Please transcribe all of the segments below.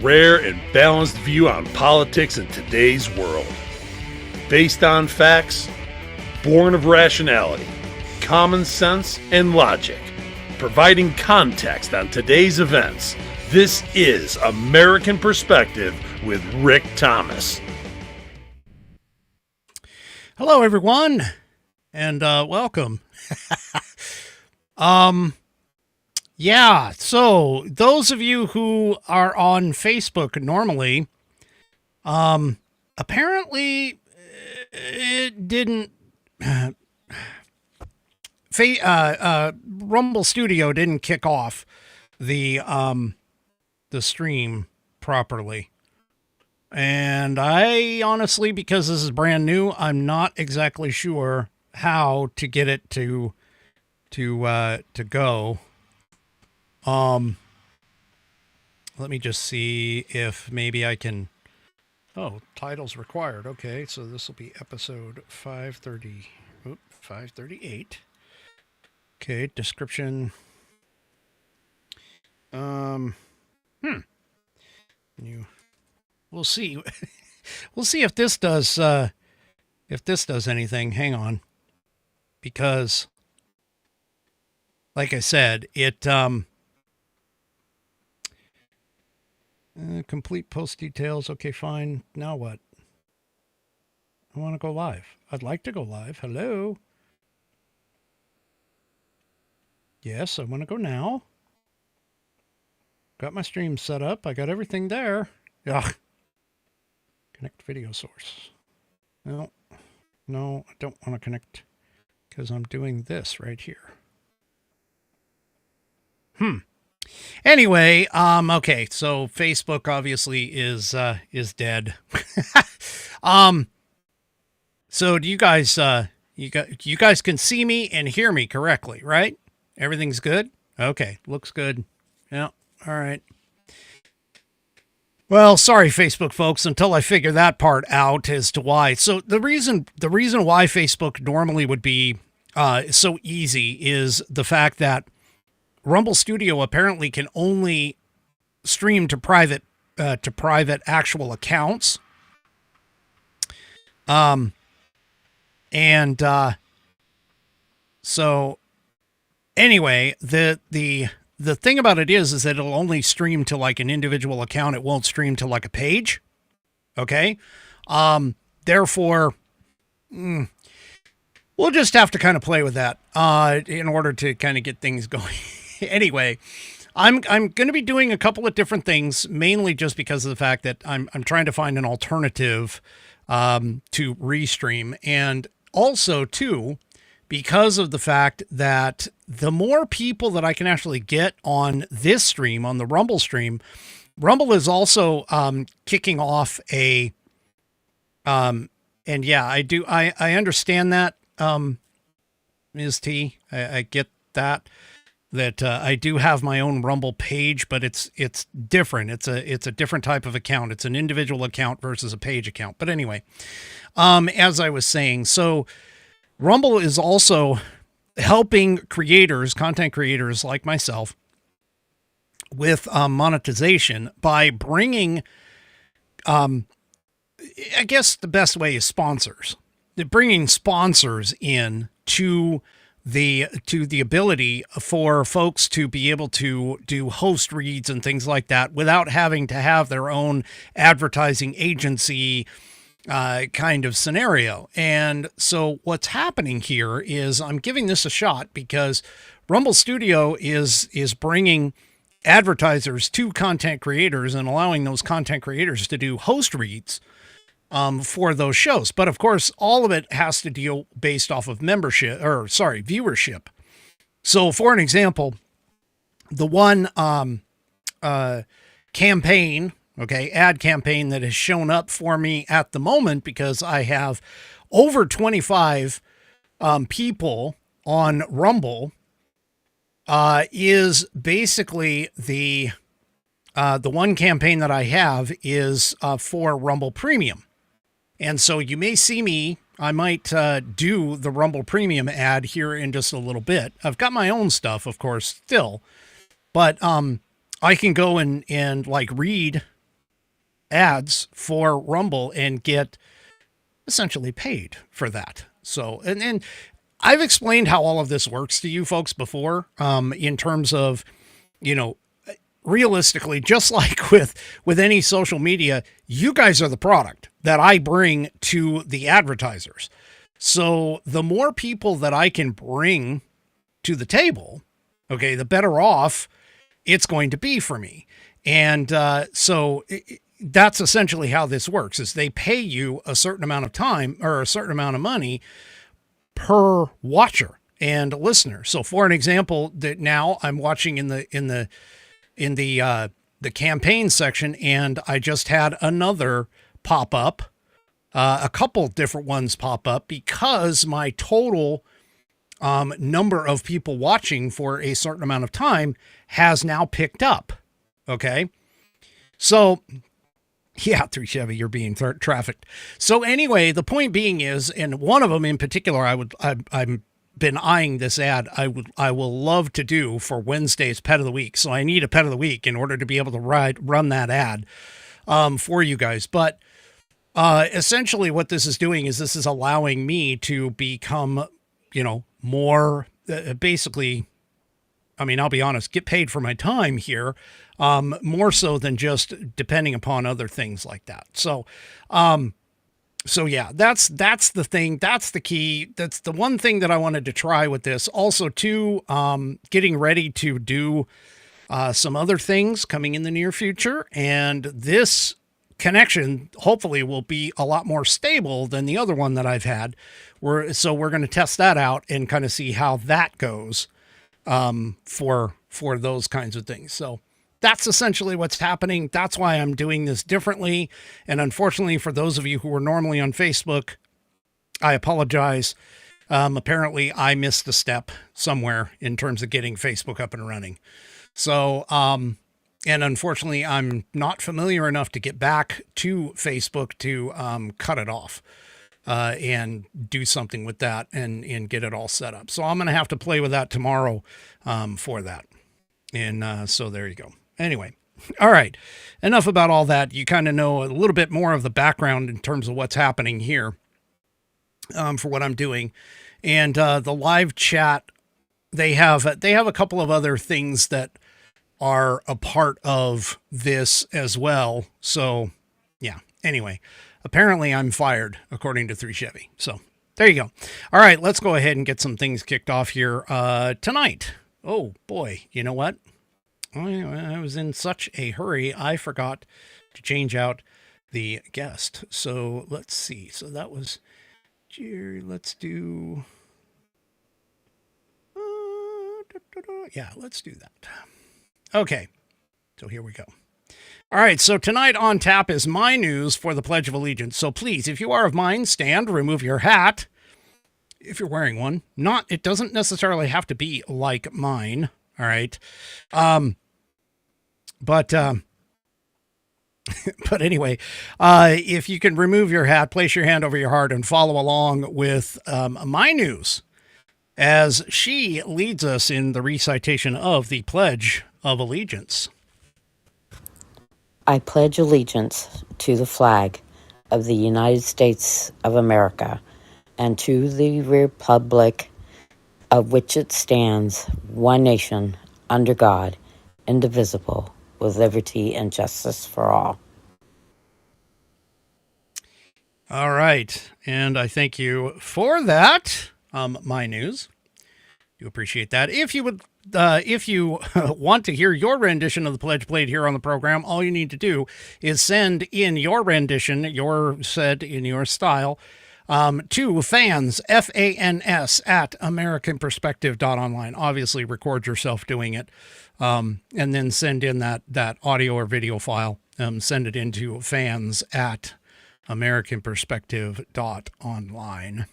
rare and balanced view on politics in today's world. Based on facts, born of rationality, common sense, and logic, providing context on today's events. This is American Perspective with Rick Thomas. Hello, everyone, and welcome. So those of you who are on Facebook normally, apparently it didn't, Rumble Studio didn't kick off the stream properly. And I honestly, because this is brand new, I'm not exactly sure how to get it to go. Let me just see if maybe I can. Oh, titles required. Okay, so this will be episode 538. Okay, description. We'll see. We'll see if this does anything. Hang on. Because like I said, it complete post details. Okay, fine. Now what? I want to go live. I'd like to go live. Hello. Yes, I want to go now. Got my stream set up. I got everything there. Ugh. Connect video source. No, I don't want to connect because I'm doing this right here. Anyway, okay, so Facebook obviously is dead. So do you guys you guys can see me and hear me correctly, right? Everything's good? Okay, looks good. Yeah, all right. Well, sorry, Facebook folks, until I figure that part out as to why. So the reason why Facebook normally would be so easy is the fact that Rumble Studio apparently can only stream to private actual accounts. So anyway, the thing about it is that it'll only stream to like an individual account. It won't stream to like a page. Okay. Therefore, we'll just have to kind of play with that, in order to kind of get things going. Anyway, I'm going to be doing a couple of different things, mainly just because of the fact that I'm trying to find an alternative, to Restream, and also too, because of the fact that the more people that I can actually get on this stream, on the Rumble stream, Rumble is also kicking off a, and yeah, I understand that, Ms. T, I get that I do have my own Rumble page, but it's different. It's a different type of account. It's an individual account versus a page account. But anyway, as I was saying, so Rumble is also helping content creators like myself with monetization by bringing, I guess the best way is sponsors. They're bringing sponsors in to the ability for folks to be able to do host reads and things like that without having to have their own advertising agency kind of scenario. And so what's happening here is I'm giving this a shot because Rumble Studio is bringing advertisers to content creators and allowing those content creators to do host reads for those shows. But of course, all of it has to deal based off of viewership. So for an example, the one campaign, ad campaign that has shown up for me at the moment, because I have over 25 people on Rumble, is basically the one campaign that I have is for Rumble Premium. And so you may see me, I might do the Rumble Premium ad here in just a little bit. I've got my own stuff, of course, still, but I can go and like read ads for Rumble and get essentially paid for that. So, and I've explained how all of this works to you folks before, in terms of, realistically, just like with any social media, you guys are the product that I bring to the advertisers. So the more people that I can bring to the table, okay, the better off it's going to be for me. And that's essentially how this works, is they pay you a certain amount of time or a certain amount of money per watcher and listener. So for an example, that now I'm watching in the campaign section, and I just had another pop up, a couple different ones pop up, because my total number of people watching for a certain amount of time has now picked up. Okay. So yeah, 3 Chevy, you're being trafficked. So anyway, the point being is, and one of them in particular, I've been eyeing this ad. I will love to do for Wednesday's Pet of the Week. So I need a Pet of the Week in order to be able to run that ad for you guys. But essentially what this is doing is this is allowing me to become, more basically, I mean, I'll be honest, get paid for my time here, more so than just depending upon other things like that. So yeah, that's the thing. That's the key. That's the one thing that I wanted to try with this. Also too, getting ready to do, some other things coming in the near future. And this connection hopefully will be a lot more stable than the other one that I've had. So we're going to test that out and kind of see how that goes, for those kinds of things. So that's essentially what's happening. That's why I'm doing this differently. And unfortunately, for those of you who are normally on Facebook, I apologize. Apparently I missed a step somewhere in terms of getting Facebook up and running. So, and unfortunately I'm not familiar enough to get back to Facebook to, cut it off, and do something with that and get it all set up. So I'm going to have to play with that tomorrow, for that. And, so there you go. Anyway. All right. Enough about all that. You kind of know a little bit more of the background in terms of what's happening here, for what I'm doing. And, the live chat, they have a couple of other things that are a part of this as well. So yeah, anyway, apparently I'm fired according to 3 Chevy. So there you go. All right, let's go ahead and get some things kicked off here, tonight. Oh boy. You know what? I was in such a hurry, I forgot to change out the guest. So let's see. So that was Jerry. Let's do, yeah, let's do that. Okay. So here we go. All right. So tonight on tap is my news for the Pledge of Allegiance. So please, if you are of mine, stand, remove your hat. If you're wearing one, it doesn't necessarily have to be like mine. All right. But anyway, if you can remove your hat, place your hand over your heart and follow along with, my news as she leads us in the recitation of the Pledge of Allegiance. I pledge allegiance to the flag of the United States of America and to the republic of which it stands, one nation, under God, indivisible, with liberty and justice for all. All right. And I thank you for that, my news. You appreciate that. If you want to hear your rendition of the pledge played here on the program, all you need to do is send in your rendition, said in your style, to fans, FANS, at AmericanPerspective.online. Obviously, record yourself doing it, and then send in that audio or video file. Send it into fans at AmericanPerspective.online.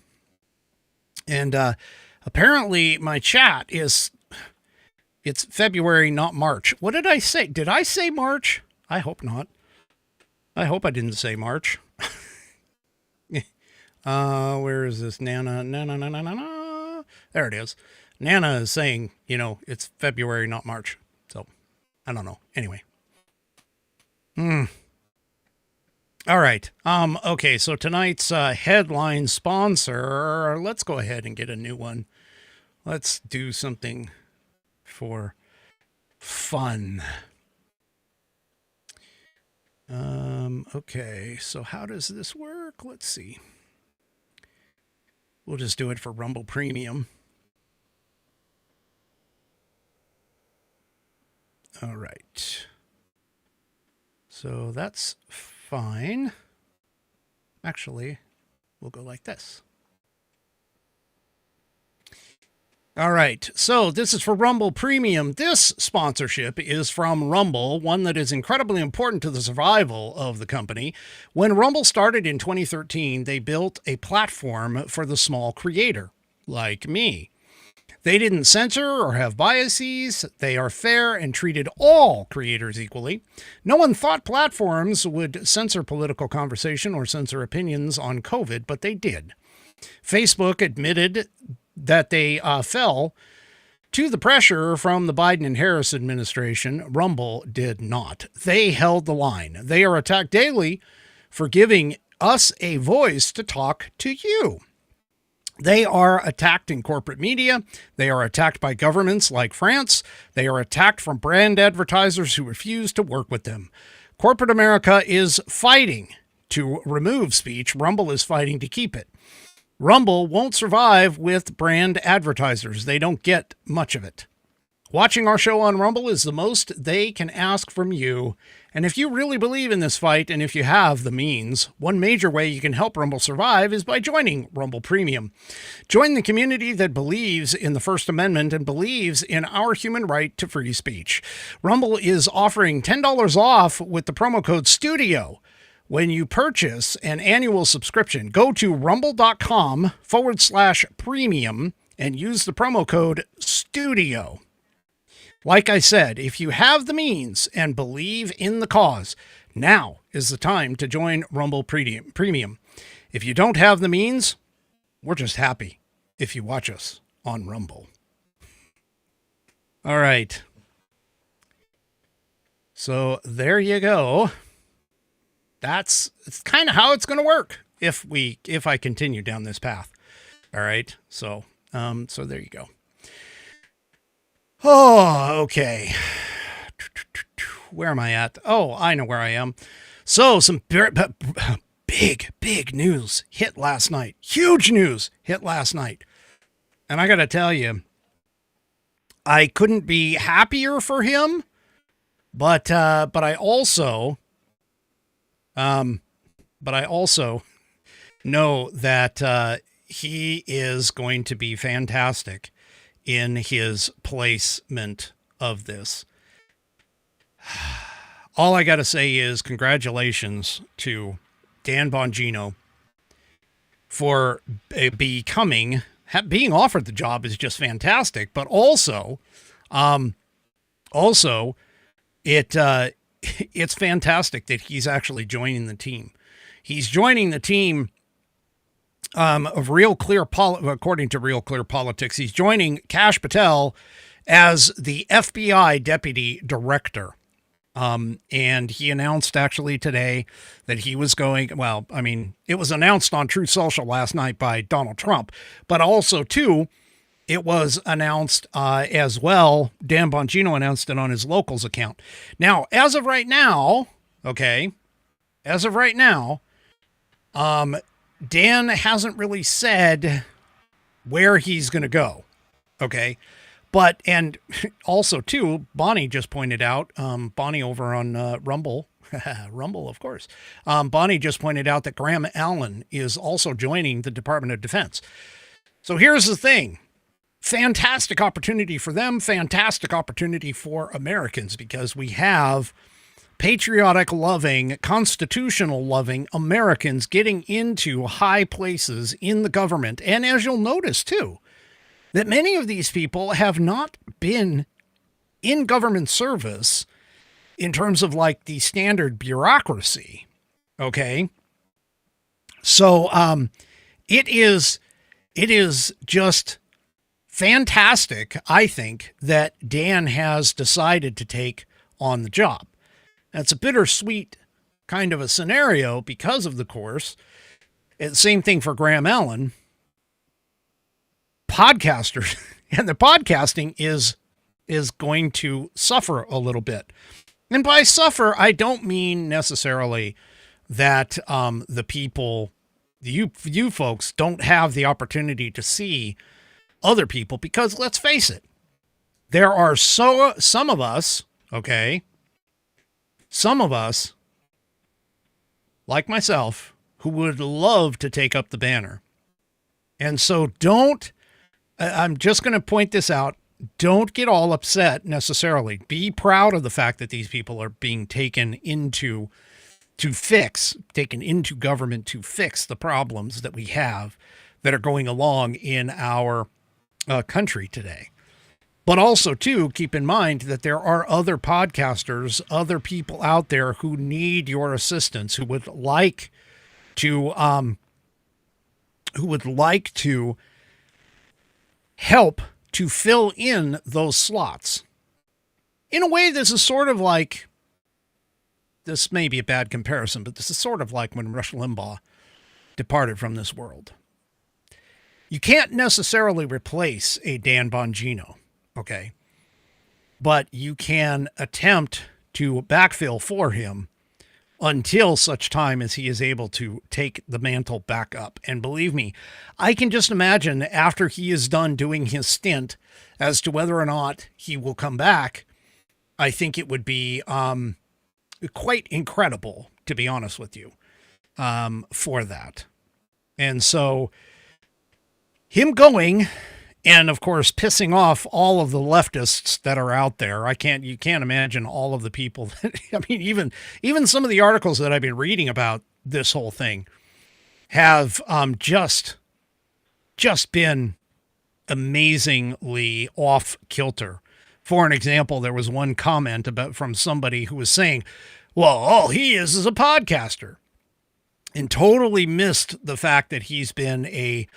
And apparently, my chat it's February, not March. What did I say? Did I say March? I hope not. I hope I didn't say March. Where is this? Nana. There it is. Nana is saying, it's February, not March. So I don't know. Anyway. All right. Okay, so tonight's headline sponsor, let's go ahead and get a new one. Let's do something for fun. Okay, so how does this work? Let's see. We'll just do it for Rumble Premium. All right. So that's fine. Actually, we'll go like this. All right, so this is for Rumble Premium. This sponsorship is from Rumble, one that is incredibly important to the survival of the company. When Rumble started in 2013, they built a platform for the small creator, like me. They didn't censor or have biases. They are fair and treated all creators equally. No one thought platforms would censor political conversation or censor opinions on COVID, but they did. Facebook admitted that they fell to the pressure from the Biden and Harris administration. Rumble did not. They held the line. They are attacked daily for giving us a voice to talk to you. They are attacked in corporate media. They are attacked by governments like France. They are attacked from brand advertisers who refuse to work with them. Corporate America is fighting to remove speech. Rumble is fighting to keep it. Rumble won't survive with brand advertisers. They don't get much of it. Watching our show on Rumble is the most they can ask from you. And if you really believe in this fight, and if you have the means, one major way you can help Rumble survive is by joining Rumble Premium. Join the community that believes in the First Amendment and believes in our human right to free speech. Rumble is offering $10 off with the promo code STUDIO. When you purchase an annual subscription, go to rumble.com/premium and use the promo code STUDIO. Like I said, if you have the means and believe in the cause, now is the time to join Rumble Premium. If you don't have the means, we're just happy if you watch us on Rumble. All right. So there you go. It's kind of how it's going to work if I continue down this path. All right. So there you go. Oh, okay. Where am I at? Oh, I know where I am. So some big news hit last night. Huge news hit last night. And I got to tell you, I couldn't be happier for him, but I also know that he is going to be fantastic in his placement of this. All I got to say is congratulations to Dan Bongino for being offered the job is just fantastic, but also it's fantastic that he's actually joining the team. He's joining the team of according to Real Clear Politics. He's joining Kash Patel as the FBI deputy director. And he announced actually today that he was going, well, I mean, it was announced on Truth Social last night by Donald Trump, but also too, it was announced as well. Dan Bongino announced it on his locals account. Now, as of right now, Dan hasn't really said where he's going to go. Okay. But, and also too, Bonnie just pointed out, Bonnie over on Rumble, Rumble, of course. Bonnie just pointed out that Graham Allen is also joining the Department of Defense. So here's the thing. Fantastic opportunity for them, fantastic opportunity for Americans, because we have patriotic loving, constitutional loving Americans getting into high places in the government. And as you'll notice too, that many of these people have not been in government service in terms of like the standard bureaucracy. Okay. So, it is just fantastic, I think, that Dan has decided to take on the job. That's a bittersweet kind of a scenario because of the course. Same thing for Graham Allen. Podcasters and the podcasting is going to suffer a little bit. And by suffer, I don't mean necessarily that the people, you folks, don't have the opportunity to see other people, because let's face it, there are some of us, okay, some of us, like myself, who would love to take up the banner. And so I'm just going to point this out, don't get all upset necessarily. Be proud of the fact that these people are being taken into government to fix the problems that we have that are going along in our country today. But also, too, keep in mind that there are other podcasters, other people out there who need your assistance, who would like to help to fill in those slots. In a way, this is sort of like, this may be a bad comparison, but this is sort of like when Rush Limbaugh departed from this world. You can't necessarily replace a Dan Bongino, okay? But you can attempt to backfill for him until such time as he is able to take the mantle back up. And believe me, I can just imagine after he is done doing his stint as to whether or not he will come back. I think it would be quite incredible, to be honest with you, for that. And so him going, and of course pissing off all of the leftists that are out there. You can't imagine all of the people that, I mean, even some of the articles that I've been reading about this whole thing have just been amazingly off kilter. For an example, there was one comment from somebody who was saying, well, all he is a podcaster, and totally missed the fact that he's been a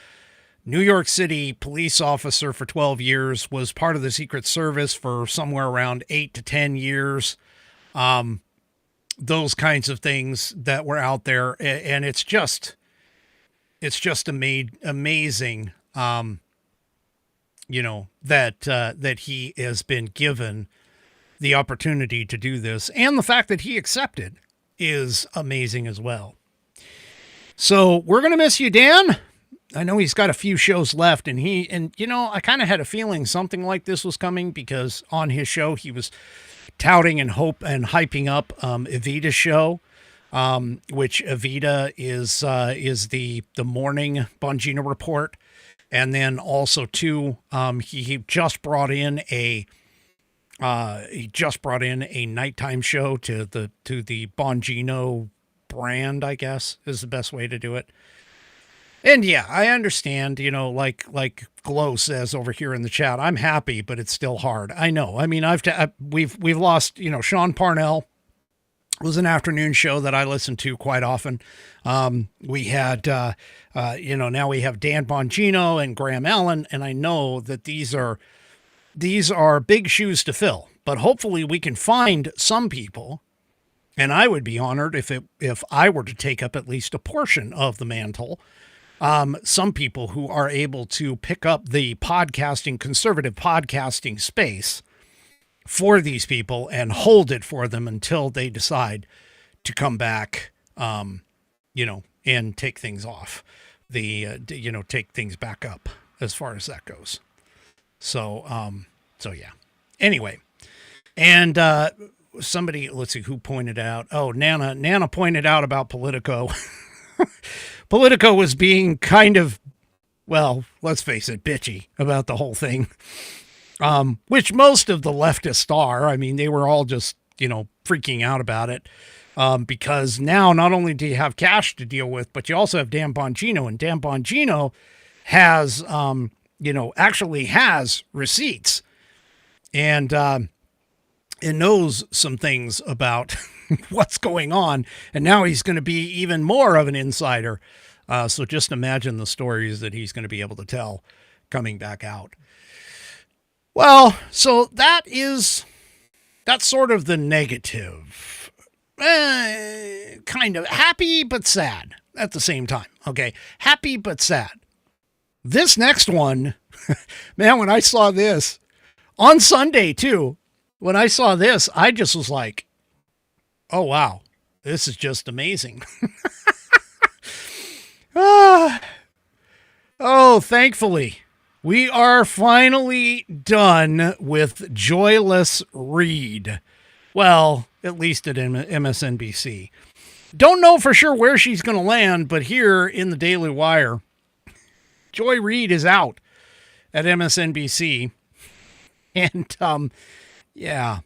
New York City police officer for 12 years, was part of the Secret Service for somewhere around 8 to 10 years. Those kinds of things that were out there. And it's just amazing, that he has been given the opportunity to do this. And the fact that he accepted is amazing as well. So we're going to miss you, Dan. I know he's got a few shows left, and I kind of had a feeling something like this was coming, because on his show, he was touting and hyping up Evita's show, which Evita is the morning Bongino report. And then also too, he just brought in a nighttime show to the Bongino brand, I guess is the best way to do it. And yeah, I understand, like Glow says over here in the chat, I'm happy, but it's still hard. I know. I mean, we've lost, Sean Parnell was an afternoon show that I listened to quite often. We had, now we have Dan Bongino and Graham Allen, and I know that these are big shoes to fill, but hopefully we can find some people, and I would be honored if I were to take up at least a portion of the mantle. Some people who are able to pick up the conservative podcasting space for these people and hold it for them until they decide to come back, and take things off take things back up as far as that goes. So yeah. Anyway, and, somebody, let's see who pointed out. Oh, Nana pointed out about Politico. Politico was being kind of, well, let's face it, bitchy about the whole thing, which most of the leftists are. I mean, they were all just, freaking out about it, because now not only do you have cash to deal with, but you also have Dan Bongino, and Dan Bongino has, actually has receipts, and knows some things about what's going on. And now he's going to be even more of an insider. So just imagine the stories that he's going to be able to tell coming back out. Well, so that's sort of the negative kind of happy but sad at the same time. Okay, happy but sad. This next one, man, when I saw this on Sunday too, when I saw this, I just was like, oh, wow, this is just amazing. Oh, thankfully, we are finally done with Joyless Reed. Well, at least at MSNBC. Don't know for sure where she's going to land, but here in the Daily Wire, Joy Reid is out at MSNBC. And, yeah.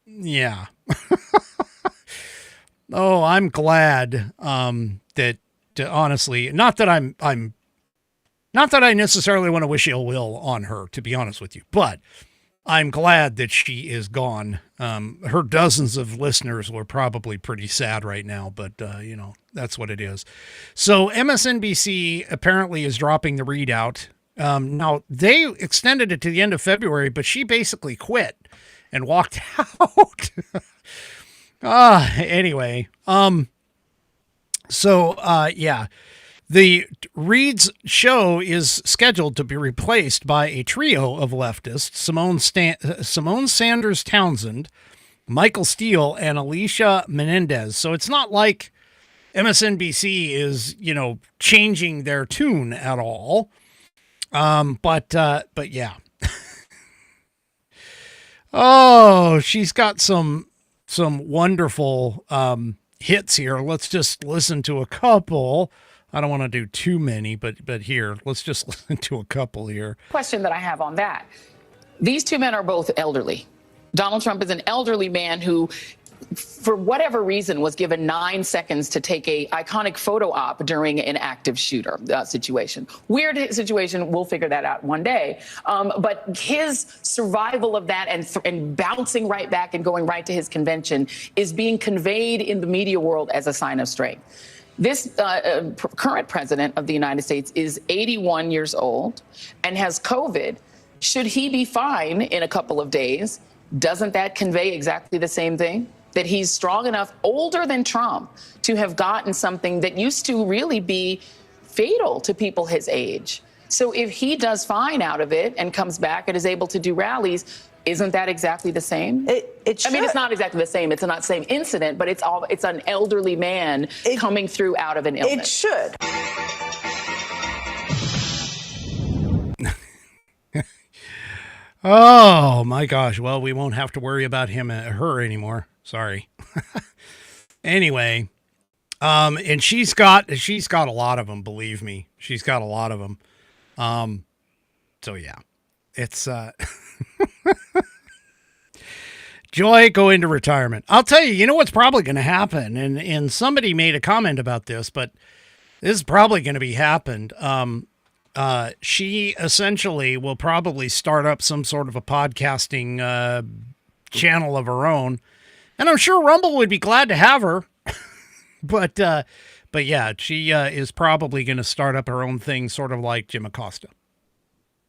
Yeah. Oh, I'm glad, that honestly, not that not that I necessarily want to wish ill will on her, to be honest with you, but I'm glad that she is gone. Her dozens of listeners were probably pretty sad right now, but, that's what it is. So MSNBC apparently is dropping the readout. Now, they extended it to the end of February, but she basically quit and walked out. Anyway. Yeah. The Reed's show is scheduled to be replaced by a trio of leftists, Simone Sanders Townsend, Michael Steele, and Alicia Menendez. So it's not like MSNBC is, changing their tune at all. But yeah. Oh, she's got some wonderful hits here. Let's just listen to a couple. I don't want to do too many, but here, let's just listen to a couple here. Question that I have on that. These two men are both elderly. Donald Trump is an elderly man who, for whatever reason, was given 9 seconds to take a iconic photo op during an active shooter situation. Weird situation. We'll figure that out one day. But his survival of that and bouncing right back and going right to his convention is being conveyed in the media world as a sign of strength. This current president of the United States is 81 years old and has COVID. Should he be fine in a couple of days? Doesn't that convey exactly the same thing? That he's strong enough, older than Trump, to have gotten something that used to really be fatal to people his age. So if he does fine out of it and comes back and is able to do rallies, isn't that exactly the same? It should. I mean, it's not exactly the same. It's not the same incident, but it's an elderly man coming through out of an illness. It should. Oh my gosh. Well, we won't have to worry about her anymore. Sorry. Anyway, and she's got a lot of them, believe me. She's got a lot of them. So yeah, it's, Joy, go into retirement. I'll tell you, what's probably going to happen. And somebody made a comment about this, but this is probably going to be happened. She essentially will probably start up some sort of a podcasting, channel of her own. And I'm sure Rumble would be glad to have her. But yeah, she is probably going to start up her own thing, sort of like Jim Acosta.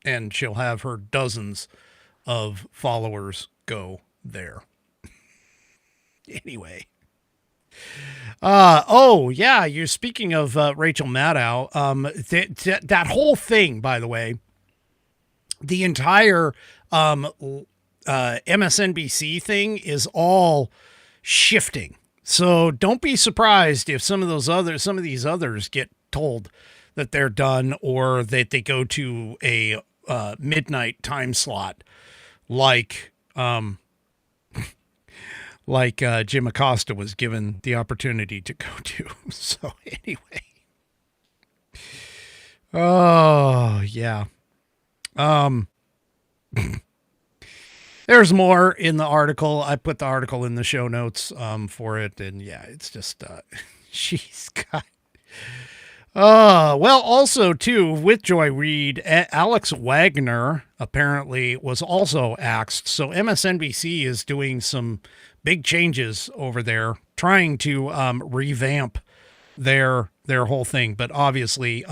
And she'll have her dozens of followers go there. Anyway. Oh, yeah, you're speaking of Rachel Maddow. That whole thing, by the way, the entire MSNBC thing is all shifting. So don't be surprised if some of these others get told that they're done or that they go to a midnight time slot like Jim Acosta was given the opportunity to go to. So anyway. Oh, yeah. There's more in the article. I put the article in the show notes for it. And yeah, it's just, she's got... well, also, too, with Joy Reid, Alex Wagner apparently was also axed. So MSNBC is doing some big changes over there, trying to revamp their whole thing. But obviously,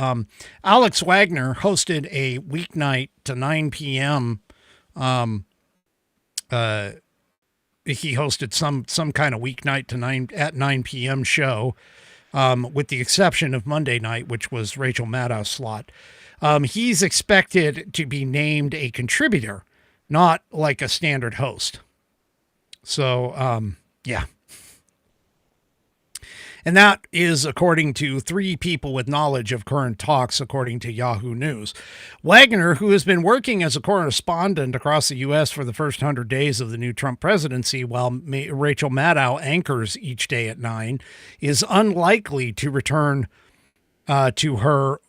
Alex Wagner hosted a weeknight to 9 p.m. he hosted some kind of weeknight at 9 p.m. show, with the exception of Monday night, which was Rachel Maddow's slot. He's expected to be named a contributor, not like a standard host. So, yeah. And that is according to 3 people with knowledge of current talks, according to Yahoo News. Wagner, who has been working as a correspondent across the U.S. for the first 100 days of the new Trump presidency, while Rachel Maddow anchors each day at 9, is unlikely to return to her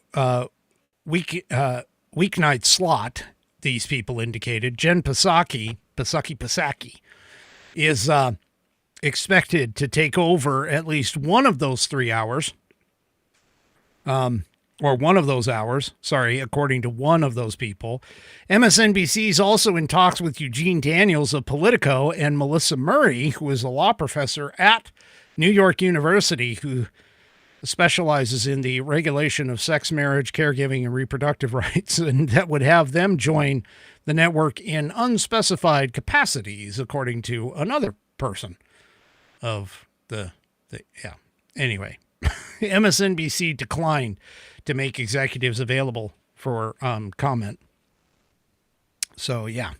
weeknight slot, these people indicated. Jen Psaki is expected to take over at least one of those 3 hours, or one of those hours, according to one of those people. MSNBC is also in talks with Eugene Daniels of Politico and Melissa Murray, who is a law professor at New York University, who specializes in the regulation of sex, marriage, caregiving, and reproductive rights, and that would have them join the network in unspecified capacities, according to another person of anyway. MSNBC declined to make executives available for comment. So yeah.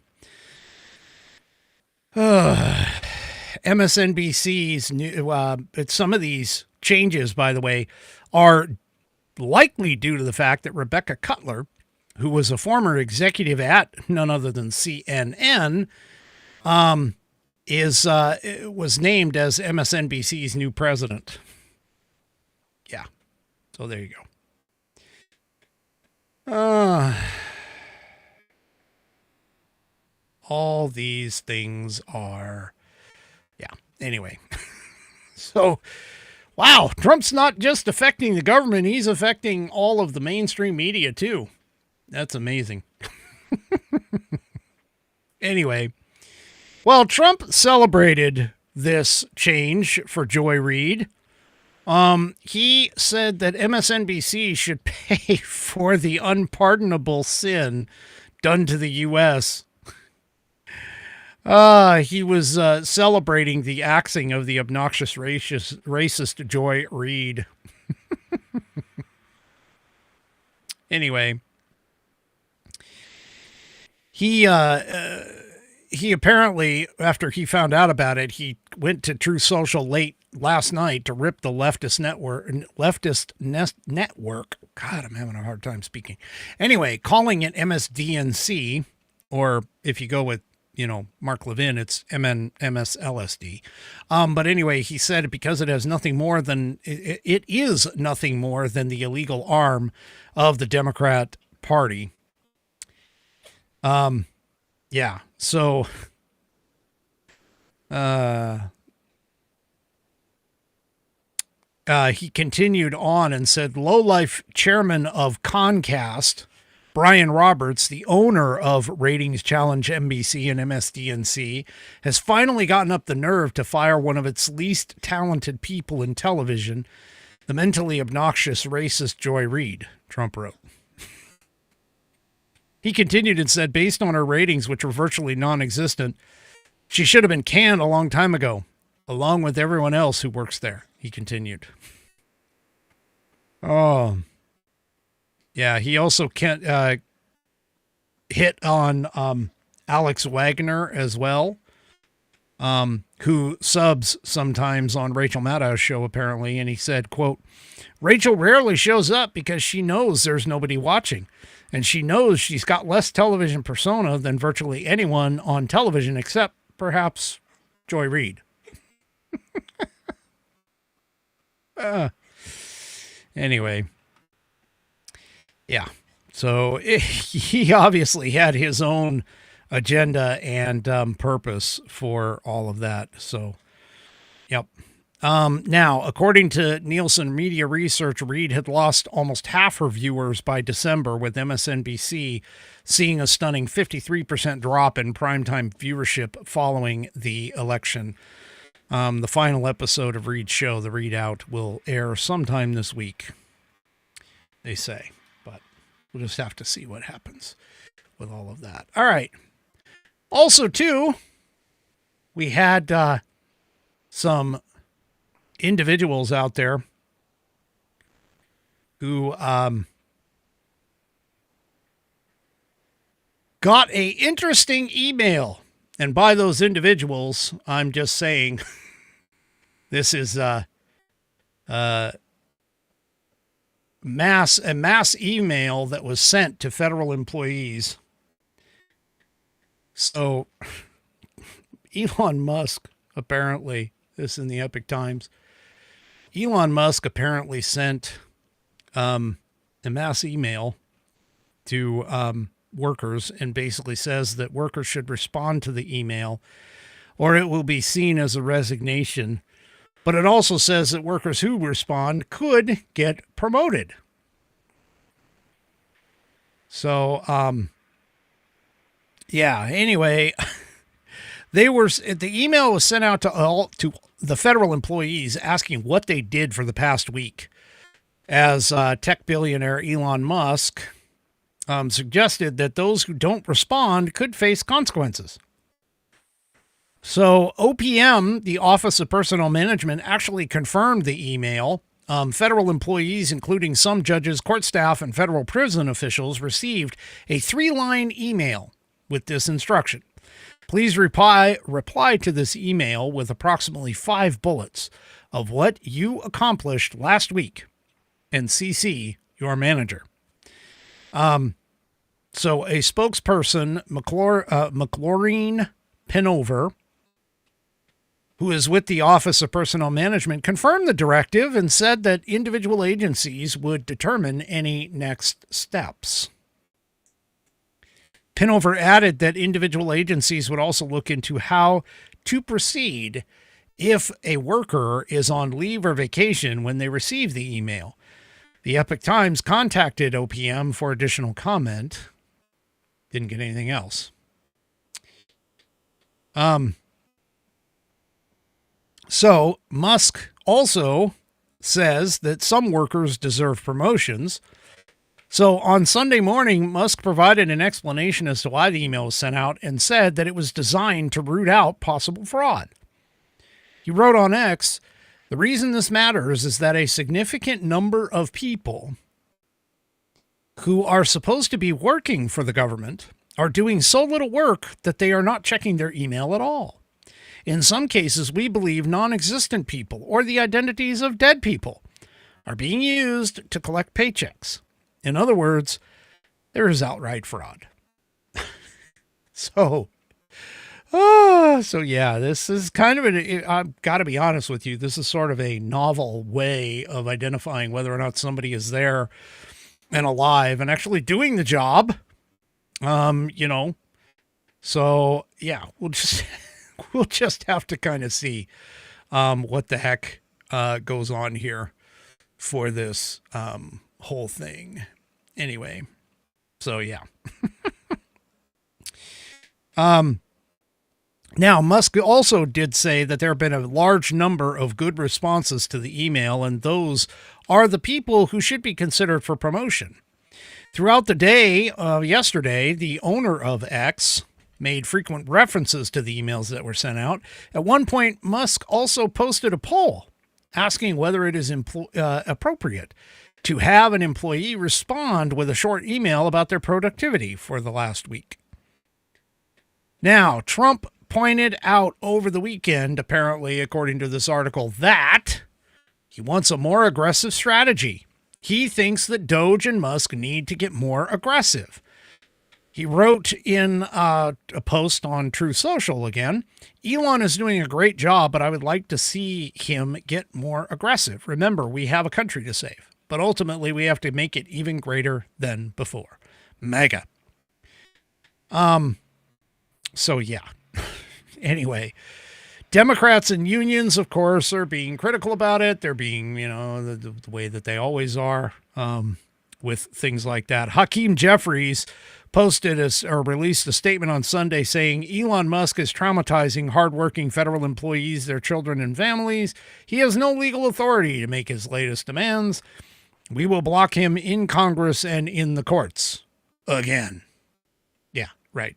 MSNBC's new some of these changes, by the way, are likely due to the fact that Rebecca Cutler, who was a former executive at none other than CNN, was named as MSNBC's new president. Yeah. So there you go. All these things are, yeah. Anyway. So, wow. Trump's not just affecting the government. He's affecting all of the mainstream media too. That's amazing. Anyway. Well, Trump celebrated this change for Joy Reid. He said that MSNBC should pay for the unpardonable sin done to the U.S. He was celebrating the axing of the obnoxious racist Joy Reid. Anyway, he apparently, after he found out about it, he went to Truth Social late last night to rip the leftist network. God, I'm having a hard time speaking. Anyway, calling it MSDNC, or if you go with, Mark Levin, it's MSLSD. But anyway, he said because it has nothing more than, it is nothing more than the illegal arm of the Democrat Party. Yeah. So, he continued on and said, lowlife chairman of Comcast, Brian Roberts, the owner of Ratings Challenge NBC and MSDNC, has finally gotten up the nerve to fire one of its least talented people in television, the mentally obnoxious racist Joy Reid, Trump wrote. He continued and said, based on her ratings, which were virtually non-existent, she should have been canned a long time ago, along with everyone else who works there, he continued. Oh, yeah. He also hit on Alex Wagner as well, who subs sometimes on Rachel Maddow's show, apparently. And he said, quote, Rachel rarely shows up because she knows there's nobody watching. And she knows she's got less television persona than virtually anyone on television, except perhaps Joy Reid. Anyway. Yeah. So he obviously had his own agenda and purpose for all of that. So, yep. Now, according to Nielsen Media Research, Reid had lost almost half her viewers by December, with MSNBC seeing a stunning 53% drop in primetime viewership following the election. The final episode of Reid's show, The Reid Out, will air sometime this week, they say. But we'll just have to see what happens with all of that. All right. Also, too, we had some individuals out there who got a interesting email. And by those individuals, I'm just saying this is a mass email that was sent to federal employees. So Elon Musk, apparently, this in the Epic Times, Elon Musk apparently sent a mass email to workers and basically says that workers should respond to the email or it will be seen as a resignation. But it also says that workers who respond could get promoted. So, yeah, anyway, the email was sent out to the federal employees asking what they did for the past week, as tech billionaire Elon Musk suggested that those who don't respond could face consequences. So OPM, the Office of Personnel Management, actually confirmed the email. Federal employees, including some judges, court staff, and federal prison officials, received a 3-line email with this instruction. Please reply to this email with approximately 5 bullets of what you accomplished last week and CC your manager. So a spokesperson, McLaureen Pinover, who is with the Office of Personnel Management, confirmed the directive and said that individual agencies would determine any next steps. Pinover added that individual agencies would also look into how to proceed if a worker is on leave or vacation when they receive the email. The Epic Times contacted OPM for additional comment. Didn't get anything else. So Musk also says that some workers deserve promotions. So on Sunday morning, Musk provided an explanation as to why the email was sent out and said that it was designed to root out possible fraud. He wrote on X, "The reason this matters is that a significant number of people who are supposed to be working for the government are doing so little work that they are not checking their email at all. In some cases, we believe non-existent people or the identities of dead people are being used to collect paychecks. In other words, there is outright fraud." So yeah, this is kind of I've got to be honest with you, this is sort of a novel way of identifying whether or not somebody is there and alive and actually doing the job. So yeah, we'll just have to kind of see what the heck goes on here for this whole thing. Anyway, so yeah. Now, Musk also did say that there have been a large number of good responses to the email, and those are the people who should be considered for promotion. Throughout the day, yesterday, the owner of X made frequent references to the emails that were sent out. At one point, Musk also posted a poll asking whether it is appropriate to have an employee respond with a short email about their productivity for the last week. Now, Trump pointed out over the weekend, apparently, according to this article, that he wants a more aggressive strategy. He thinks that Doge and Musk need to get more aggressive. He wrote in a post on True Social again, "Elon is doing a great job, but I would like to see him get more aggressive. Remember, we have a country to save, but ultimately we have to make it even greater than before. Mega." So yeah. Anyway, Democrats and unions, of course, are being critical about it. They're being, the way that they always are with things like that. Hakeem Jeffries released a statement on Sunday saying Elon Musk is traumatizing hardworking federal employees, their children, and families. He has no legal authority to make his latest demands. We will block him in Congress and in the courts again. Yeah, right.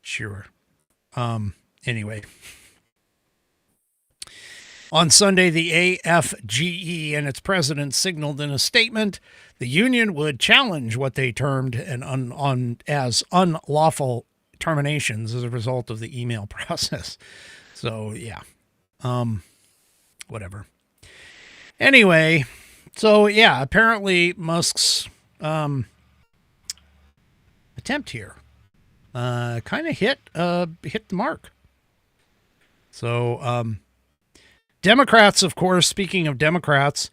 Sure. Anyway. On Sunday, the AFGE and its president signaled in a statement the union would challenge what they termed as unlawful terminations as a result of the email process. So, yeah. Whatever. Anyway, so, yeah, apparently Musk's attempt here kind of hit the mark. So, Democrats, of course, speaking of Democrats,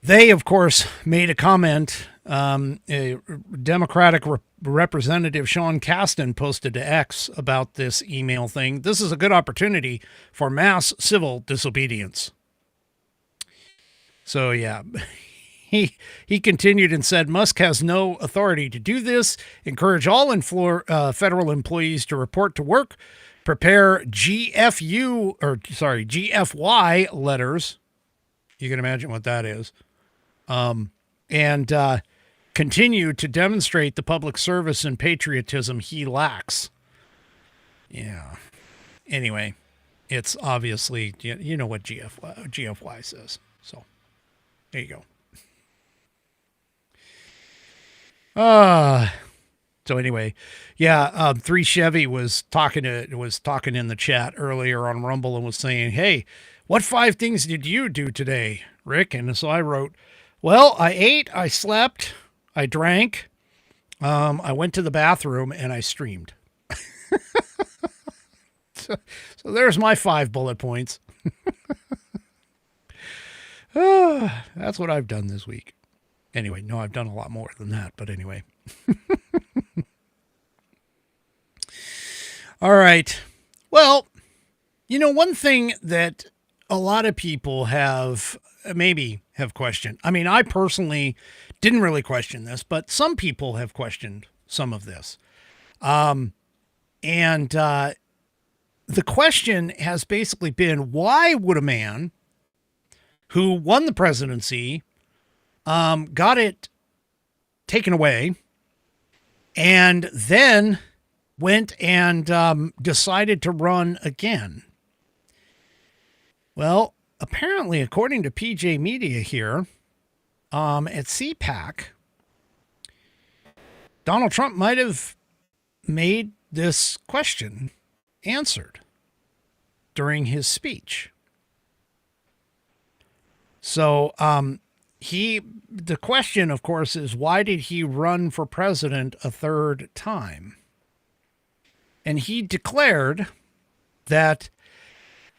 they, of course, made a comment. A Democratic Representative Sean Casten posted to X about this email thing. This is a good opportunity for mass civil disobedience. So, yeah, he continued and said, Musk has no authority to do this. Encourage all federal employees to report to work. Prepare GFY letters. You can imagine what that is. And continue to demonstrate the public service and patriotism he lacks. Yeah. Anyway, it's obviously, you know what GFY says. So there you go. So anyway, yeah, 3 Chevy was talking in the chat earlier on Rumble and was saying, hey, what 5 things did you do today, Rick? And so I wrote, well, I ate, I slept, I drank, I went to the bathroom, and I streamed. So there's my 5 bullet points. That's what I've done this week. Anyway, no, I've done a lot more than that, but anyway. All right. Well, you know, one thing that a lot of people have questioned. I mean, I personally didn't really question this, but some people have questioned some of this. And the question has basically been, why would a man who won the presidency, got it taken away, and then went and decided to run again? Well, apparently, according to PJ Media here, at CPAC, Donald Trump might have made this question answered during his speech. So, the question, of course, is why did he run for president a 3rd time? And he declared that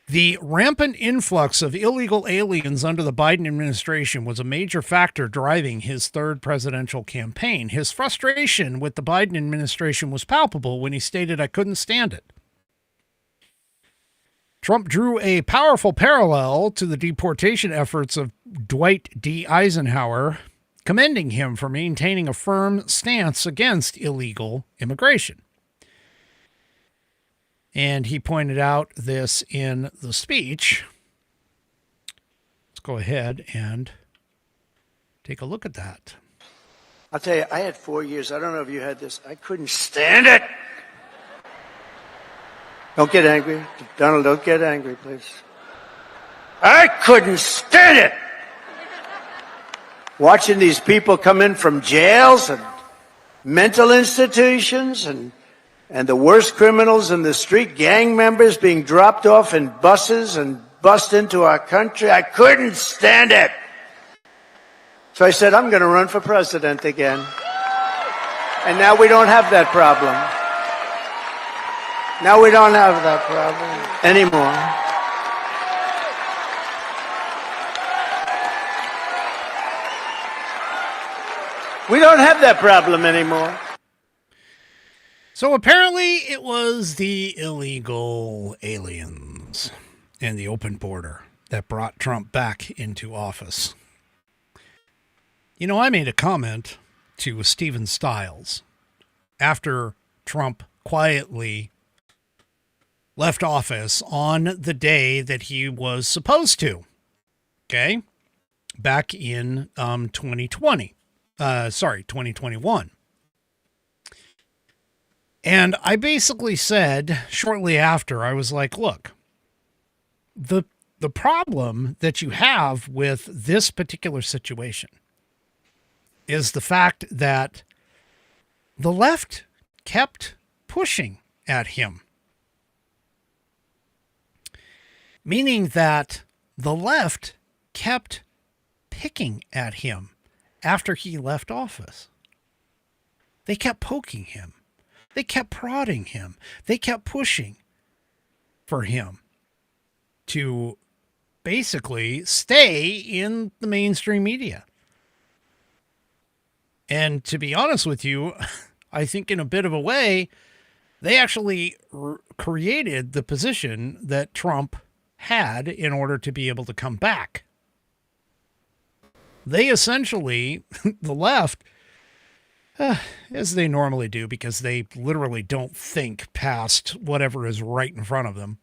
the rampant influx of illegal aliens under the Biden administration was a major factor driving his 3rd presidential campaign. His frustration with the Biden administration was palpable when he stated, I couldn't stand it. Trump drew a powerful parallel to the deportation efforts of Dwight D. Eisenhower, commending him for maintaining a firm stance against illegal immigration. And he pointed out this in the speech. Let's go ahead and take a look at that. I'll tell you, I had 4 years. I don't know if you had this. I couldn't stand it. Don't get angry. Donald, don't get angry, please. I couldn't stand it. Watching these people come in from jails and mental institutions and the worst criminals in the street, gang members being dropped off in buses and bussed into our country. I couldn't stand it. So I said, I'm going to run for president again. And now we don't have that problem. Now we don't have that problem anymore. We don't have that problem anymore. So apparently it was the illegal aliens and the open border that brought Trump back into office. You know, I made a comment to Stephen Stiles after Trump quietly left office on the day that he was supposed to. Okay? Back in 2021. And I basically said shortly after, I was like, look, the problem that you have with this particular situation is the fact that the left kept pushing at him. Meaning that the left kept picking at him after he left office. They kept poking him. They kept prodding him. They kept pushing for him to basically stay in the mainstream media. And to be honest with you, I think in a bit of a way, they actually created the position that Trump had in order to be able to come back. They essentially, the left, as they normally do, because they literally don't think past whatever is right in front of them,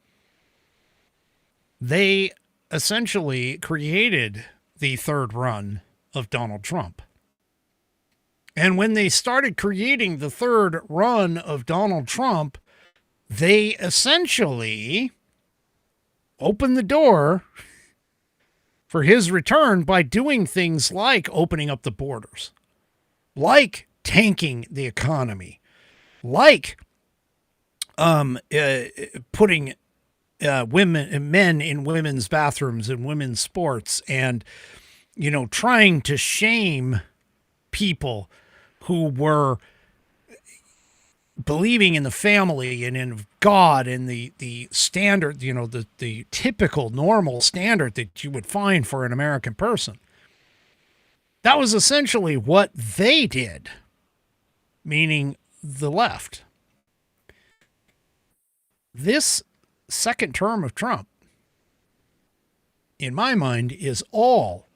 they essentially created the third run of Donald Trump. And when they started creating the third run of Donald Trump, they essentially opened the door for his return by doing things like opening up the borders, like tanking the economy, like putting men in women's bathrooms and women's sports, and trying to shame people who were believing in the family and in God and the standard, the typical normal standard that you would find for an American person. That was essentially what they did, meaning the left. This second term of Trump, in my mind, is all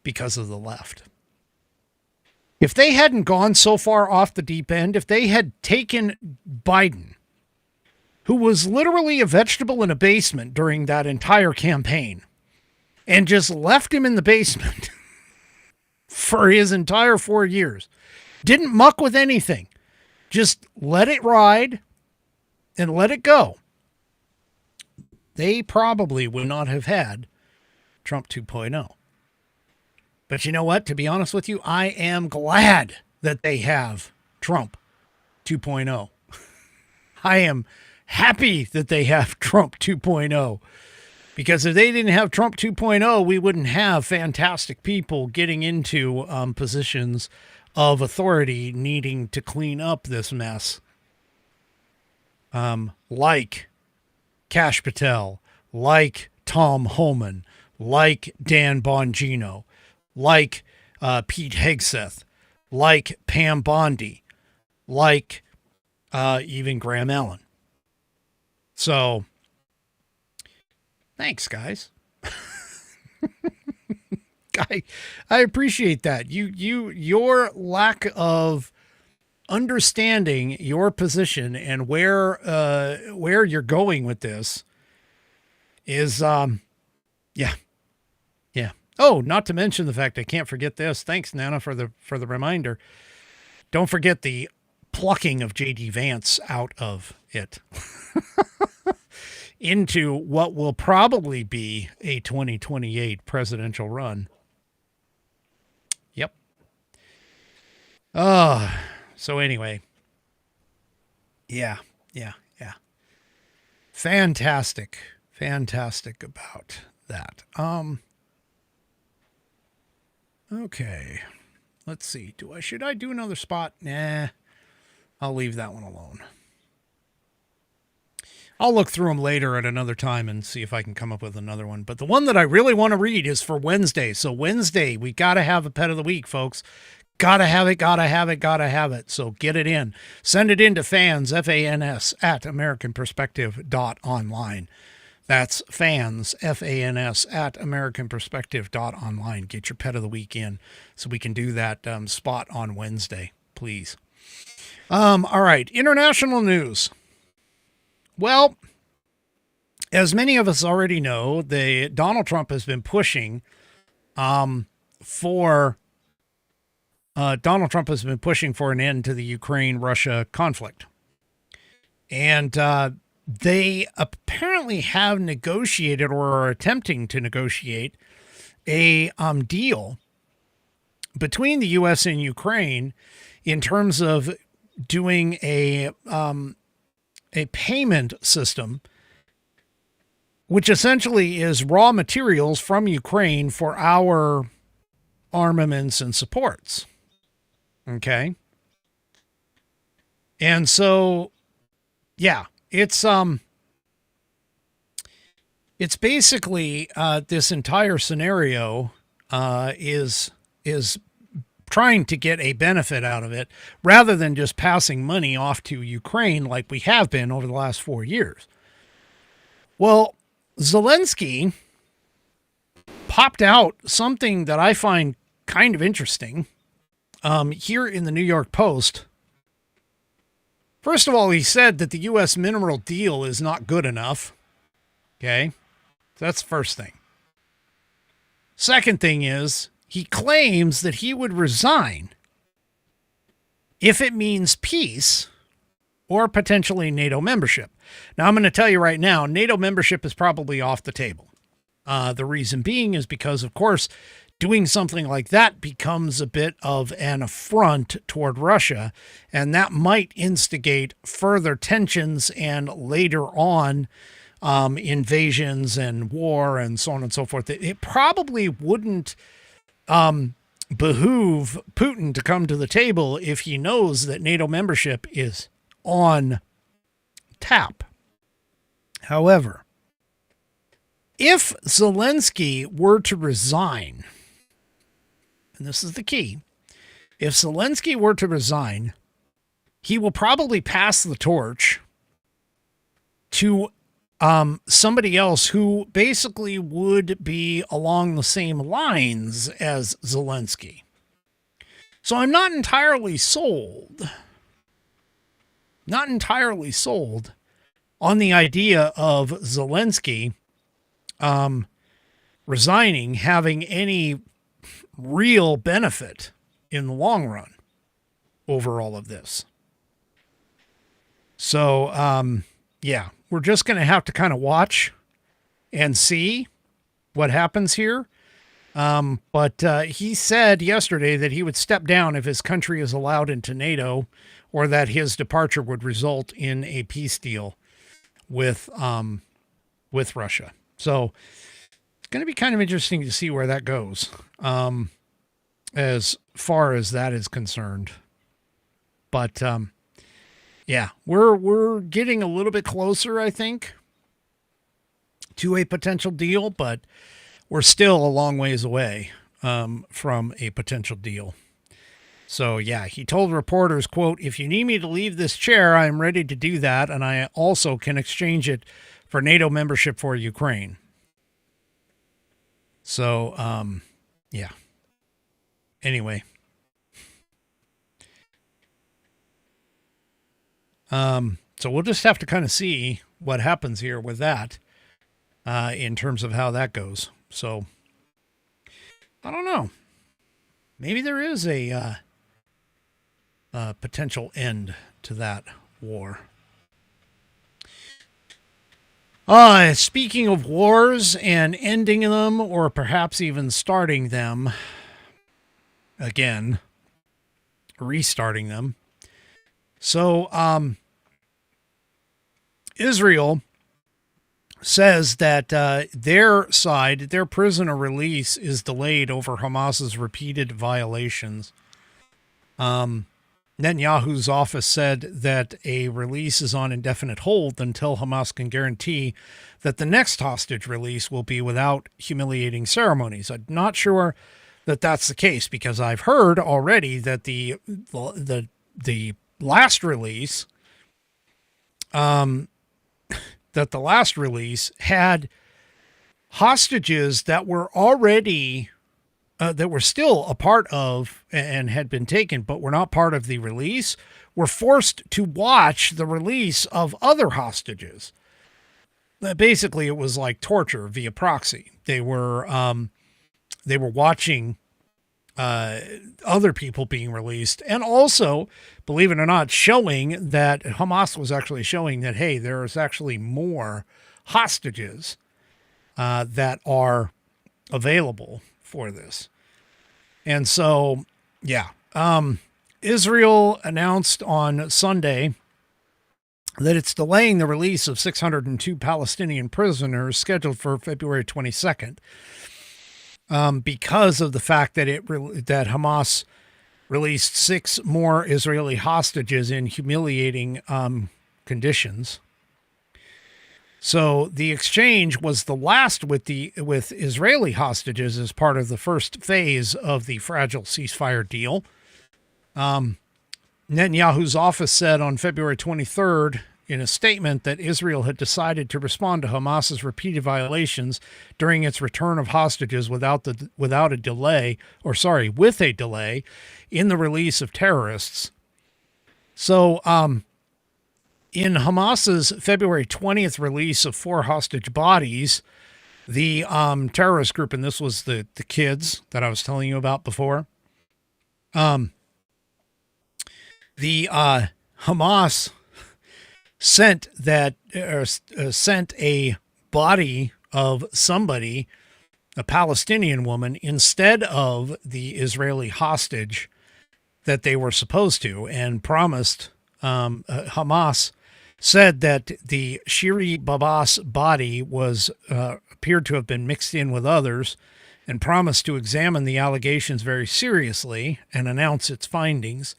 because of the left. If they hadn't gone so far off the deep end, if they had taken Biden, who was literally a vegetable in a basement during that entire campaign, and just left him in the basement for his entire 4 years, didn't muck with anything, just let it ride and let it go, they probably would not have had Trump 2.0. But you know what? To be honest with you, I am glad that they have Trump 2.0. I am happy that they have Trump 2.0. Because if they didn't have Trump 2.0, we wouldn't have fantastic people getting into positions of authority needing to clean up this mess. Like Kash Patel, like Tom Homan, like Dan Bongino, like Pete Hegseth, like Pam Bondi, like even Graham Allen. So, thanks, guys. I appreciate that. Your lack of understanding your position and where you're going with this is yeah. Oh, not to mention the fact I can't forget this. Thanks, Nana, for the reminder. Don't forget the plucking of J.D. Vance out of it into what will probably be a 2028 presidential run. Yep. So anyway. Yeah. Fantastic about that. Okay, let's see. Should I do another spot? Nah, I'll leave that one alone. I'll look through them later at another time and see if I can come up with another one. But the one that I really want to read is for Wednesday. So Wednesday, we got to have a pet of the week, folks. Gotta have it. So get it in. Send it in to fans, F-A-N-S, at AmericanPerspective.online. That's fans, F-A-N-S, at AmericanPerspective.online. Get your pet of the week in so we can do that spot on Wednesday, please. All right, international news. Well, as many of us already know, Donald Trump has been pushing for an end to the Ukraine-Russia conflict. And they apparently have negotiated or are attempting to negotiate a deal between the U.S. and Ukraine in terms of doing a payment system, which essentially is raw materials from Ukraine for our armaments and supports. Okay. And so, yeah, it's basically this entire scenario is trying to get a benefit out of it rather than just passing money off to Ukraine like we have been over the last 4 years. Well, Zelensky popped out something that I find kind of interesting here in the New York Post. First of all, he said that the U.S. mineral deal is not good enough. Okay, so that's the first thing. Second thing is, he claims that he would resign if it means peace or potentially NATO membership. Now, I'm going to tell you right now, NATO membership is probably off the table. The reason being is because, of course, doing something like that becomes a bit of an affront toward Russia, and that might instigate further tensions and later on invasions and war and so on and so forth. It probably wouldn't behoove Putin to come to the table if he knows that NATO membership is on tap. However, if Zelensky were to resign, and this is the key, if Zelensky were to resign, he will probably pass the torch to somebody else who basically would be along the same lines as Zelensky. So I'm not entirely sold on the idea of Zelensky resigning having any real benefit in the long run over all of this. So, yeah, we're just going to have to kind of watch and see what happens here. But he said yesterday that he would step down if his country is allowed into NATO, or that his departure would result in a peace deal with Russia. So it's going to be kind of interesting to see where that goes, as far as that is concerned. But yeah, we're getting a little bit closer, I think, to a potential deal, but we're still a long ways away from a potential deal. So, yeah, he told reporters, quote, "If you need me to leave this chair, I am ready to do that, and I also can exchange it for NATO membership for Ukraine." So, yeah. Anyway. So we'll just have to kind of see what happens here with that in terms of how that goes. So, I don't know. Maybe there is a potential end to that war. Speaking of wars and ending them, or perhaps even starting them again, restarting them. So, Israel says that their side, their prisoner release is delayed over Hamas's repeated violations. Netanyahu's office said that a release is on indefinite hold until Hamas can guarantee that the next hostage release will be without humiliating ceremonies. I'm not sure that that's the case, because I've heard already that the last release, had hostages that were already that were still a part of and had been taken, but were not part of the release, were forced to watch the release of other hostages. Basically, it was like torture via proxy. They were watching other people being released, and also, believe it or not, showing that Hamas was actually showing that, hey, there is actually more hostages that are available for this. And so, yeah, Israel announced on Sunday that it's delaying the release of 602 Palestinian prisoners scheduled for February 22nd. Because of the fact that that Hamas released 6 more Israeli hostages in humiliating conditions. So the exchange was the last with Israeli hostages as part of the first phase of the fragile ceasefire deal. Netanyahu's office said on February 23rd in a statement that Israel had decided to respond to Hamas's repeated violations during its return of hostages with a delay in the release of terrorists. So, in Hamas's February 20th release of 4 hostage bodies, the terrorist group, and this was the kids that I was telling you about before, Hamas sent a body of somebody, a Palestinian woman, instead of the Israeli hostage that they were supposed to, and promised, Hamas said that the Shiri Babas body was appeared to have been mixed in with others, and promised to examine the allegations very seriously and announce its findings.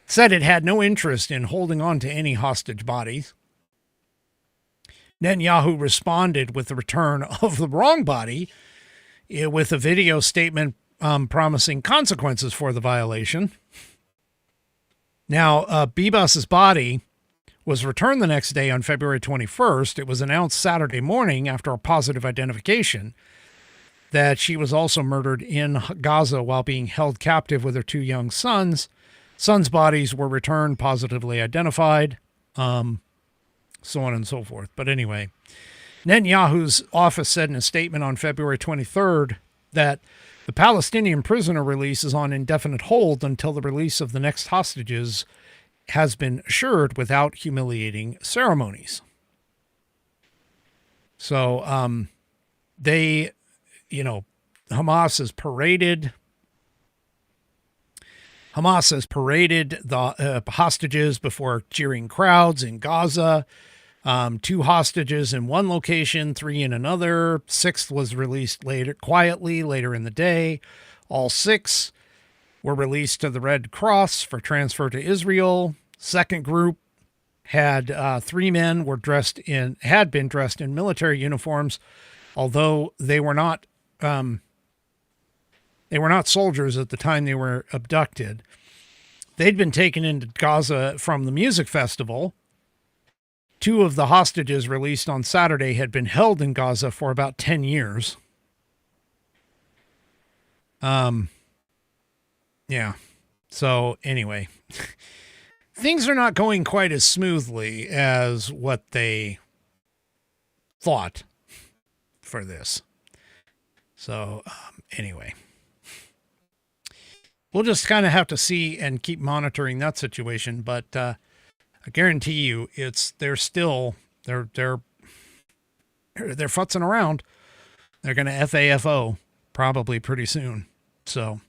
Said it had no interest in holding on to any hostage bodies. Netanyahu responded with the return of the wrong body with a video statement promising consequences for the violation. Now, Bibas's body was returned the next day on February 21st. It was announced Saturday morning after a positive identification that she was also murdered in Gaza while being held captive with her 2 young sons. Sons' bodies were returned, positively identified, so on and so forth. But anyway, Netanyahu's office said in a statement on February 23rd that the Palestinian prisoner release is on indefinite hold until the release of the next hostages has been assured without humiliating ceremonies. So Hamas has paraded the hostages before cheering crowds in Gaza. 2 hostages in one location, 3 in another. 6th was released quietly later in the day. All 6 were released to the Red Cross for transfer to Israel. Second group had 3 men had been dressed in military uniforms, although they were not soldiers at the time they were abducted. They'd been taken into Gaza from the music festival. 2 of the hostages released on Saturday had been held in Gaza for about 10 years. Yeah. So anyway, things are not going quite as smoothly as what they thought for this. So anyway, we'll just kind of have to see and keep monitoring that situation. But I guarantee you, they're futzing around. They're going to FAFO probably pretty soon. So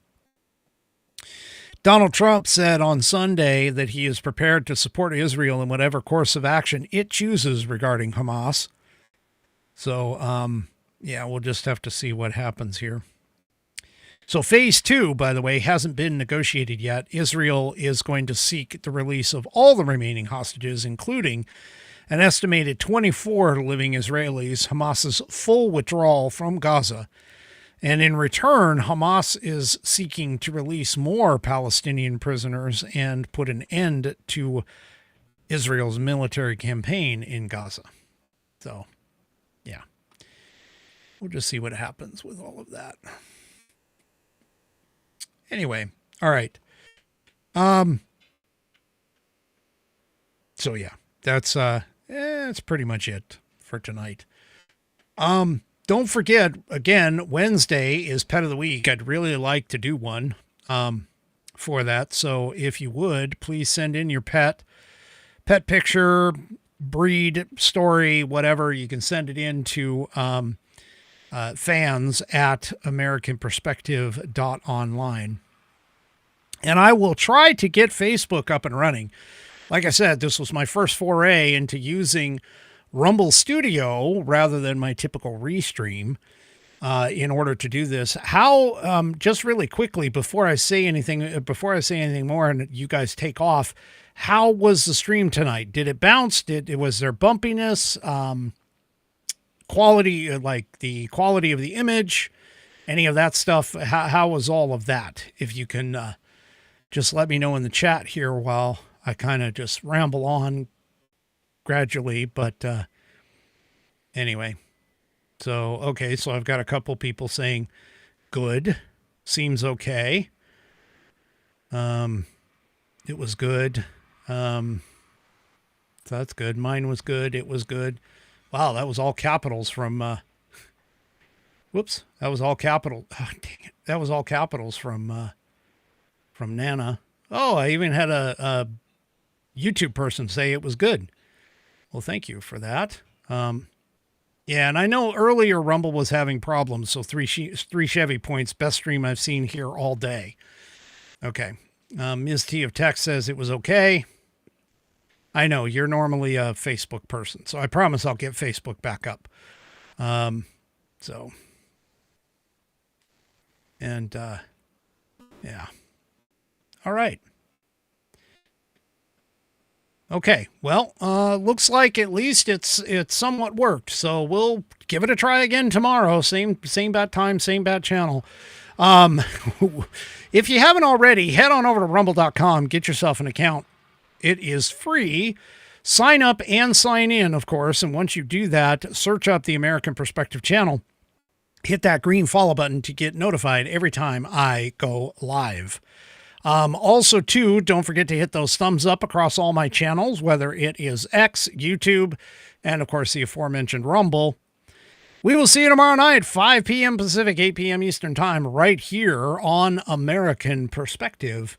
Donald Trump said on Sunday that he is prepared to support Israel in whatever course of action it chooses regarding Hamas. So, yeah, we'll just have to see what happens here. So phase 2, by the way, hasn't been negotiated yet. Israel is going to seek the release of all the remaining hostages, including an estimated 24 living Israelis, Hamas's full withdrawal from Gaza. And in return, Hamas is seeking to release more Palestinian prisoners and put an end to Israel's military campaign in Gaza. So, yeah. We'll just see what happens with all of that. Anyway, all right. So yeah, that's pretty much it for tonight. don't forget, again, Wednesday is Pet of the Week. I'd really like to do one for that. So if you would, please send in your pet picture, breed, story, whatever. You can send it in to fans at americanperspective.online. And I will try to get Facebook up and running. Like I said, this was my first foray into using Rumble Studio rather than my typical Restream in order to do this. How, just really quickly, before I say anything more and you guys take off, how was the stream tonight? Did it bounce? Was there bumpiness? Quality, like the quality of the image, any of that stuff? How was all of that? If you can just let me know in the chat here while I kind of just ramble on gradually. But anyway, so I've got a couple people saying good, seems okay. It was good. So that's good. Mine was good. It was good. Wow, that was all capitals from whoops, that was all capital. Oh, dang it. That was all capitals from Nana. Oh, I even had a YouTube person say it was good. Well, thank you for that. Yeah, and I know earlier Rumble was having problems, so three Chevy points, best stream I've seen here all day. Okay. Ms. T of Tech says it was okay. I know you're normally a Facebook person, so I promise I'll get Facebook back up. Yeah. All right. Okay. Well, looks like at least it's somewhat worked. So we'll give it a try again tomorrow. Same bat time, same bat channel. If you haven't already, head on over to rumble.com, get yourself an account. It is free. Sign up and sign in, of course. And once you do that, search up the American Perspective channel. Hit that green follow button to get notified every time I go live. Also, too, don't forget to hit those thumbs up across all my channels, whether it is X, YouTube, and, of course, the aforementioned Rumble. We will see you tomorrow night, 5 p.m. Pacific, 8 p.m. Eastern Time, right here on American Perspective.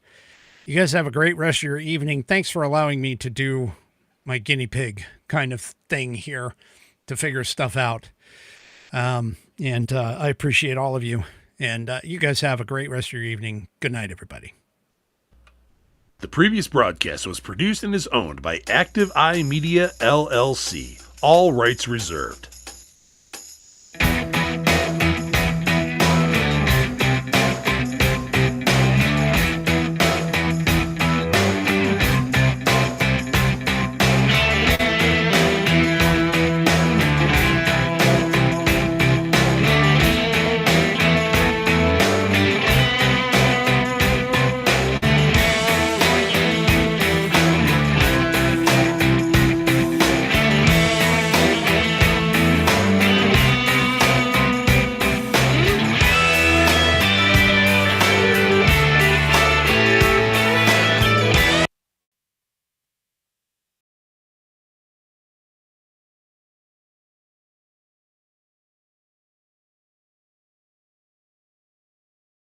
You guys have a great rest of your evening. Thanks for allowing me to do my guinea pig kind of thing here to figure stuff out. I appreciate all of you. And you guys have a great rest of your evening. Good night, everybody. The previous broadcast was produced and is owned by Active Eye Media LLC. All rights reserved.